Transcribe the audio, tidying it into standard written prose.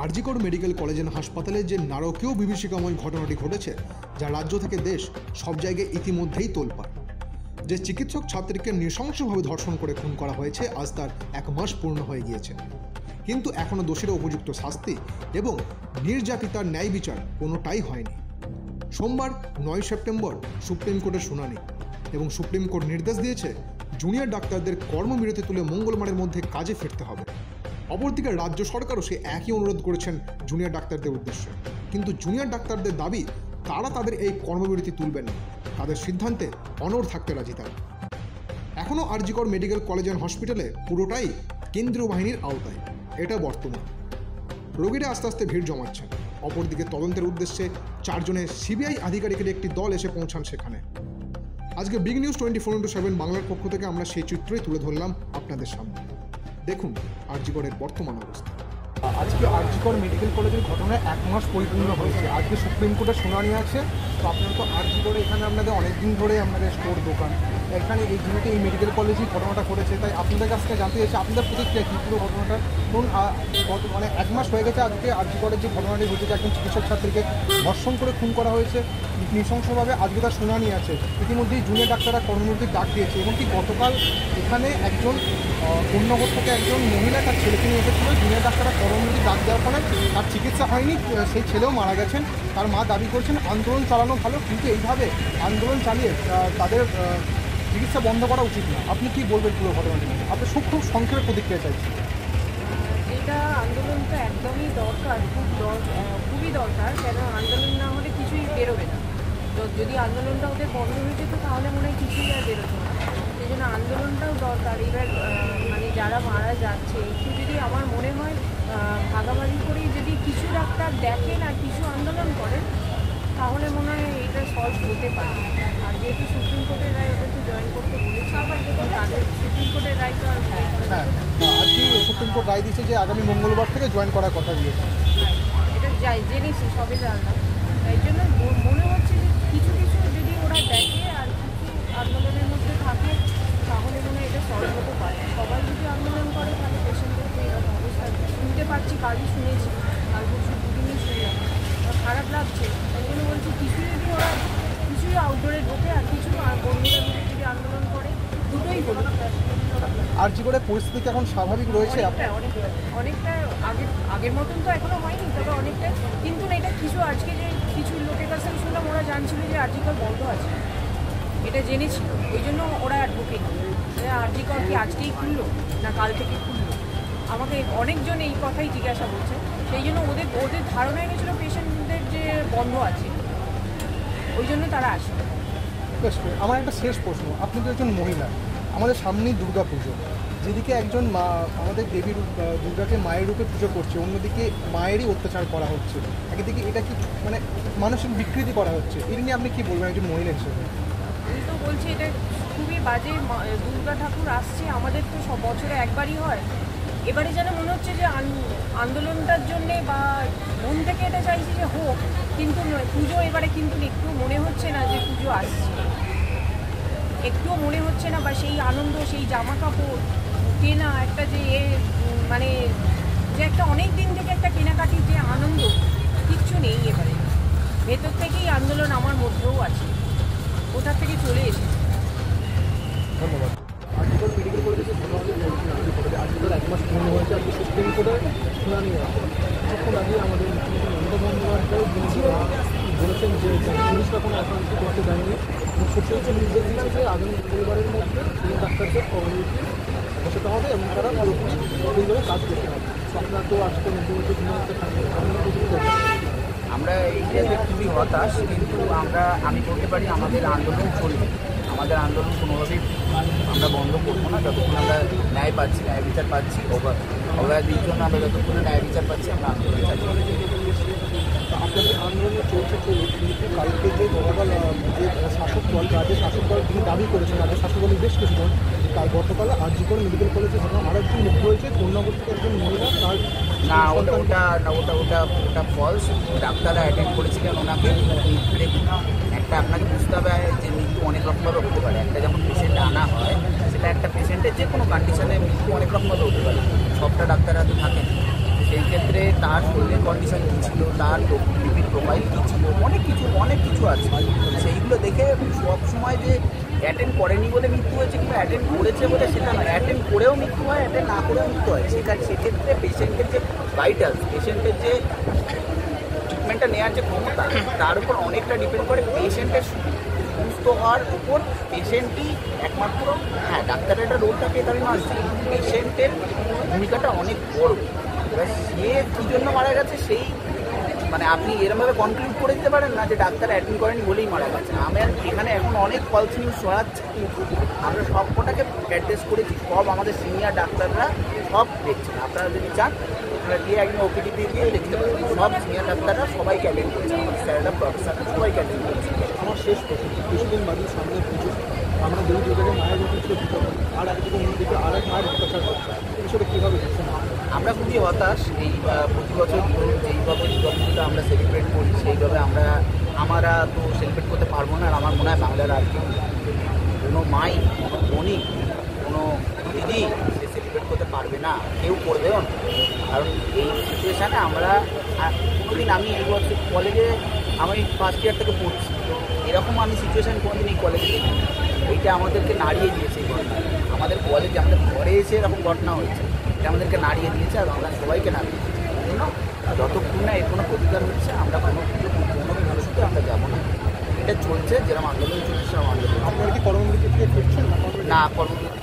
RG Kar medical college and হাসপাতালে যে নারকীয় বিভীষিকাময় ঘটনাটি ঘটেছে, যা রাজ্য থেকে দেশ সব জায়গায় ইতিমধ্যেই তোলপাড়। যে চিকিৎসক ছাত্রীকে নৃশংসভাবে ধর্ষণ করে খুন করা হয়েছে, আজ তার 1 মাস পূর্ণ হয়ে গিয়েছে, কিন্তু এখনও দোষীরা উপযুক্ত শাস্তি এবং নির্যাতিতার ন্যায় বিচার কোনোটাই হয়নি। সোমবার 9 সেপ্টেম্বর সুপ্রিম কোর্টের শুনানি এবং সুপ্রিম কোর্ট নির্দেশ দিয়েছে জুনিয়র ডাক্তারদের কর্মবিরতি তুলে মঙ্গলবারের মধ্যে কাজে ফিরতে হবে। অপরদিকে রাজ্য সরকারও সে একই অনুরোধ করেছেন জুনিয়র ডাক্তারদের উদ্দেশ্যে, কিন্তু জুনিয়র ডাক্তারদের দাবি তারা তাদের এই কর্মবিরতি তুলবেন না, তাদের সিদ্ধান্তে অনড় থাকতে রাজি তারা। এখনও আরজিকর মেডিকেল কলেজ অ্যান্ড হসপিটালে পুরোটাই কেন্দ্রীয় বাহিনীর আওতায়, এটা বর্তমান। রোগীরা আস্তে আস্তে ভিড় জমাচ্ছেন। অপরদিকে তদন্তের উদ্দেশ্যে 4 জনের সিবিআই আধিকারিকের একটি দল এসে পৌঁছান সেখানে। আজকে বিগ নিউজ 24x7 বাংলার পক্ষ থেকে আমরা সেই চিত্রই তুলে ধরলাম আপনাদের সামনে। দেখুন আরজিকরের বর্তমান অবস্থা। আজকে আরজিকর মেডিকেল কলেজের ঘটনায় 1 মাস পরিপূর্ণ হয়েছে। আজকে সুপ্রিম কোর্টের শুনানি আছে। তো আপনারা তো আরজিকরে এখানে আপনাদের অনেক দিন ধরে আপনাদের স্টোর দোকান, এখানে এই যেহেতু এই মেডিকেল কলেজেই ঘটনাটা ঘটেছে, তাই আপনাদের কাছ থেকে জানতে চাইছি আপনাদের প্রতিক্রিয়া কী পুরো ঘটনাটা। ধরুন মানে 1 মাস হয়ে গেছে আজকে আরজিকরের যে ঘটনাটি ঘটেছে, একজন চিকিৎসক ছাত্রীকে ধর্ষণ করে খুন করা হয়েছে নৃশংসভাবে। আজকে তার শুনানি আছে। ইতিমধ্যেই জুনিয়র ডাক্তাররা কর্মবিরতির ডাক দিয়েছে। এমনকি গতকাল এখানে একজন অন্যগর থেকে একজন মহিলা তার ছেলেকে নিয়ে এসেছিল। জুনিয়র ডাক্তাররা কর্মবিরতির ডাক দেওয়ার ফলে তার চিকিৎসা হয়নি, সেই ছেলেও মারা গেছেন। তার মা দাবি করছেন আন্দোলন চালানো ভালো, কিন্তু এইভাবে আন্দোলন চালিয়ে তাদের চিকিৎসা বন্ধ করা উচিত না। আপনি কি বলবেন পুরো ঘটনাটি? আপনি খুব সংক্ষেপে প্রতিক্রিয়া চাইছেন। এটা আন্দোলনটা একদমই দরকার, খুবই দরকার। কেন আন্দোলন না হলে কিছুই বেরোবে না। যদি আন্দোলনটা ওদের বন্ধ হয়ে যেত তাহলে মনে হয় কিছুই আর বেরোতো না। সেই জন্য আন্দোলনটাও দরকার। এবার মানে যারা মারা যাচ্ছে, একটু যদি আমার মনে হয় ভাগাভাগি করেই যদি কিছু ডাক্তার দেখেন আর কিছু আন্দোলন করেন, তাহলে মনে হয় এটা সলভ হতে পারে। আর যেহেতু সুপ্রিম কোর্টের রায় ওদেরকে জয়েন করতে বলেছে, আবার তাদের সুপ্রিম কোর্টের রায় তো আর হ্যাঁ, আজকে সুপ্রিম কোর্ট রায় দিয়েছে যে আগামী মঙ্গলবার থেকে জয়েন করার কথা দিয়েছে। এটা জেনেছি, সবে জানলাম। তাই জন্য মনে হচ্ছে যে কিছু কিছু যদি ওরা দেখে আর কিছু আন্দোলনের মধ্যে থাকে, তাহলে মনে হয় এটা সলভ হতে পারে। সবাই যদি আন্দোলন করে তাহলে পেশেন্টদেরকে এরকম অবস্থা শুনতে পাচ্ছি, কালই শুনেছি, কাল পরশু দুদিনই শুনলাম, খারাপ লাগছে। তাই জন্য বলছি কিছু যদি ওরা কিছুই আউটডোরে ঢোকে আর কিছু কর্মীরা যদি আন্দোলন করে, দুটোই হলো। আরজিকরের পরিস্থিতি এখন স্বাভাবিক রয়েছে? অনেকটা আগের মতন তো এখনো হয়নি, তবে অনেকটা। কিন্তু এটা কিছু আজকে যে কিছু লোকের কাছে শুনলাম, ওরা জানছিল যে আরজিকর বন্ধ আছে, এটা জেনেছিল, ওই জন্য ওরা আর ঢোকেনি। আরজিকর কি আজকেই খুললো না কাল থেকে খুললো, আমাকে অনেকজন এই কথাই জিজ্ঞাসা করছে। সেই জন্য ওদের ধারণা এনেছিল পেশেন্টদের যে বন্ধ আছে, ওই জন্য তারা আসে। আমার একটা শেষ প্রশ্ন, আপনি তো একজন মহিলা, আমাদের সামনেই দুর্গা পুজো, যেদিকে একজন মা আমাদের দেবীর দুর্গাকে মায়ের রূপে পুজো করছে, অন্যদিকে মায়েরই অত্যাচার করা হচ্ছে, একদিকে এটা কি মানে মানসিক বিকৃতি করা হচ্ছে, এটা নিয়ে আপনি কী বলবেন একজন মহিলা হিসেবে? আমি তো বলছি এটা খুবই বাজে। দুর্গা ঠাকুর আসছে, আমাদের তো সব বছরে একবারই হয়। এবারে যেন মনে হচ্ছে যে আন্দোলনটার জন্যে বা মন থেকে এটা চাইছি যে হোক, কিন্তু পুজো এবারে কিন্তু একটু মনে হচ্ছে না যে পুজো আসছে, একটুও মনে হচ্ছে না। বা সেই আনন্দ, সেই জামা কাপড় কেনা, একটা যে মানে যে একটা অনেক দিন থেকে একটা কেনাকাটির যে আনন্দ, কিচ্ছু নেই এবারে। ভেতর থেকেই আন্দোলন আমার মধ্যেও আছে, ওটা থেকে চলে এসেছে। ধন্যবাদ। আরজিকর মেডিকেল কলেজে যে ঘটনা আজকের 1 মাস পূর্ণ হয়েছে, আজকে সুপ্রিম কোর্টের শুনানি আছে। কিছুক্ষণ আগে আমাদের মমতা বন্দ্যোপাধ্যায় বলেছেন যে পুলিশরা কোনো অশান্তি করতে দেয়নি। সুপ্রিম কোর্ট নির্দেশ দিলেন যে আগামী মঙ্গলবারের মধ্যে জুনিয়র ডাক্তারদের কর্মবিরতি বসাতে হবে এবং তারা পুরোপুরি সুন্দরভাবে কাজ করতে হবে। আপনার তো আজকে মুখ্যমন্ত্রী আমরা এইটাতে খুবই হতাশ, কিন্তু আমি বলতে পারি আমাদের আন্দোলন চলবে। আমাদের আন্দোলন কোনোভাবেই আমরা বন্ধ করবো না, যতক্ষণ আমরা ন্যায় পাচ্ছি, ন্যায় বিচার পাচ্ছি। অবহেলার জন্য আমরা যতক্ষণ ন্যায় বিচার পাচ্ছি, আমরা আন্দোলন চালিয়ে আপনাদের আন্দোলন চলছে কিন্তু কালকে যে গতকাল যে শাসক দল, রাজ্যের শাসক দল তিনি দাবি করেছেন, রাজ্যের শাসক দলের বেশ কিছুজন, কাল গতকাল আরজিকর মেডিকেল কলেজে ঘটনা আর একজন মুখ হয়েছে, কন্যাগর থেকে একজন মহিলা তার ওটা ফলস। ডাক্তাররা অ্যাটেন্ড করেছিলেন ওনাকে। একটা আপনাকে বুঝতে হবে যে মৃত্যু অনেক রকমভাবে হতে পারে। একটা যখন পেশেন্ট আনা হয়, সেটা একটা পেশেন্টের যে কোনো কন্ডিশনে মৃত্যু অনেক রকমভাবে হতে পারে, সবটা ডাক্তাররা তো থাকেন। সেই ক্ষেত্রে তার শরীরের কন্ডিশন কী ছিল, তার লিপিড প্রোফাইল কী ছিল, অনেক কিছু আছে। সেইগুলো দেখে সবসময় যে অ্যাটেন্ড করেনি বলে মৃত্যু হয়েছে কিংবা অ্যাটেন্ড করেছে বলে সেটা নয়, অ্যাটেন্ড করেও মৃত্যু হয়, অ্যাটেন্ড না করেও মৃত্যু হয়। সেক্ষেত্রে পেশেন্টের যে ভাইটালস, পেশেন্টের যে ট্রিটমেন্টটা নেওয়ার যে ক্ষমতা, তার উপর অনেকটা ডিপেন্ড করে। পেশেন্টের সুস্থ হওয়ার উপর পেশেন্টই একমাত্র, হ্যাঁ ডাক্তারের একটা রোল থাকে, আমি মানছি, পেশেন্টের ভূমিকাটা অনেক বড়। এবার সে কী জন্য মারা গেছে সেই মানে আপনি এরমভাবে কনক্লুড করে দিতে পারেন না যে ডাক্তার অ্যাটেন্ড করেনি বলেই মারা গেছে। আমার এখানে এখন অনেক ফলস নিউজ ছড়াচ্ছে, কিন্তু আমরা সব কটাকে অ্যাড্রেস করেছি, সব আমাদের সিনিয়র ডাক্তাররা সব দেখছেন। আপনারা যদি চান আপনারা গিয়ে একদিন ওপিডি দিয়ে দেখতে পারেন, সব সিনিয়র ডাক্তাররা সবাইকে অ্যাটেন্ড করছে, আমাদের স্যারেরা প্রফেসর সবাইকে অ্যাটেন্ড করছে। আমার শেষ প্রশ্ন, কিছুদিন বাদে সামনে পুজো, আমরা দেবী দুর্গাকে মায়ের রূপে পুজো করি, আর একদিকে অন্যদিকে আরেক মায়ের অত্যাচার করছে, এই বিষয়টা কীভাবে দেখছেন? আমরা খুবই হতাশ। এই প্রতি বছর যেইভাবে দুর্গাপুজোটা আমরা সেলিব্রেট করি সেইভাবে আমরা তো সেলিব্রেট করতে পারবো না। আর আমার মনে হয় বাংলার আর কেউ কোনো মাই, কোনো বোনই, কোনো দিদি সে সেলিব্রেট করতে পারবে না, কেউ করবেও না। কারণ এই সিচুয়েশানে আমরা কোনোদিন, আমি এই বছর কলেজে আমি ফার্স্ট ইয়ার থেকে পড়ছি, এরকম আমি সিচুয়েশান কোনোদিন এই কলেজে দেখি। এইটা আমাদেরকে নাড়িয়ে দিয়েছে এই ঘটনা, আমাদের কলেজে আমাদের ঘরে এসে এরকম ঘটনা হয়েছে, এটা আমাদেরকে নাড়িয়ে দিয়েছে আর আমরা সবাইকে নাড়িয়ে দিয়েছে। এই জন্য যতক্ষণ না এর কোনো প্রতিকার হচ্ছে আমরা কোনো মানুষকে আমরা যাবো না। এটা চলছে, যেরকম আন্দোলন চলছে সেরকম আন্দোলন। আপনারা কি কর্মবিরতি থেকে ফিরছেন? না, কর্মবিরতি